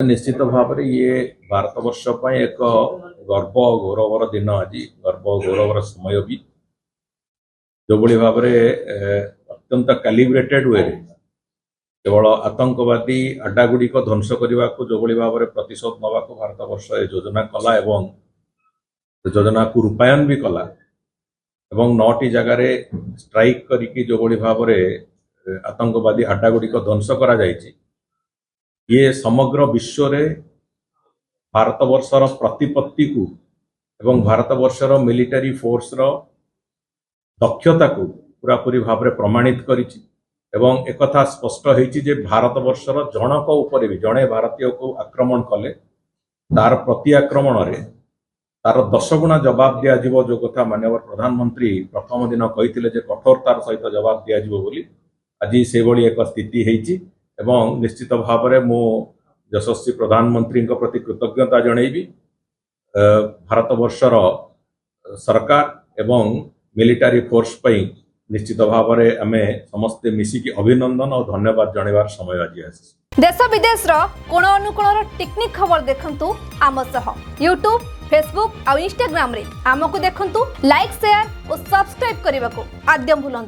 निश्चित भाव में ये भारत वर्ष एक गर्व गौरवर दिन आज गर्व गौरवर समय भी जो भाव अत्यंत कैलिब्रेटेड वे केवल आतंकवादी अड्डागुड़िक ध्वंस करने को जो भाव में प्रतिशोध नवा भारत वर्ष योजना कला एवं योजना को रूपायन भी कला एवं 9टी जगार स्ट्राइक करी जो भाव में आतंकवादी अड्डागुड़िक ध्वंस करा जायछि। ये समग्र विश्व रे भारत वर्षर प्रतिपत्ति को एवं भारत वर्षर मिलिटरी फोर्स रो दक्षता को पूरापूरी भाव में प्रमाणित करिछि एवं एकथा स्पष्ट होइछि जे भारत वर्षर जनक उपर भी जड़े भारतीय को आक्रमण कले तार प्रति आक्रमण रे तार 10 गुणा जवाब दिया जिवो जो कथा माननीय प्रधानमंत्री प्रथम दिन कहिथिले जे कठोरतार सहित जवाब दिया जिवो बोली आज से भली एक स्थिति हेइछि एवं निश्चित भाव में मो यशस्वी प्रधानमंत्री प्रति कृतज्ञता जनइबी। भारत वर्षर सरकार एवं मिलिटारी फोर्स पई निश्चित भाव में आमे समस्ते मिसिकी अभिनंदन और धन्यवाद जणाइबार समय आज आसी। देश विदेश कोण अनुकोण टेक्निक खबर देखंतु आम सह यूट्यूब फेसबुक और इंस्टाग्राम रे आमको देखंतु लाइक शेयर और सब्सक्राइब करने को आद्यम भूलंतु।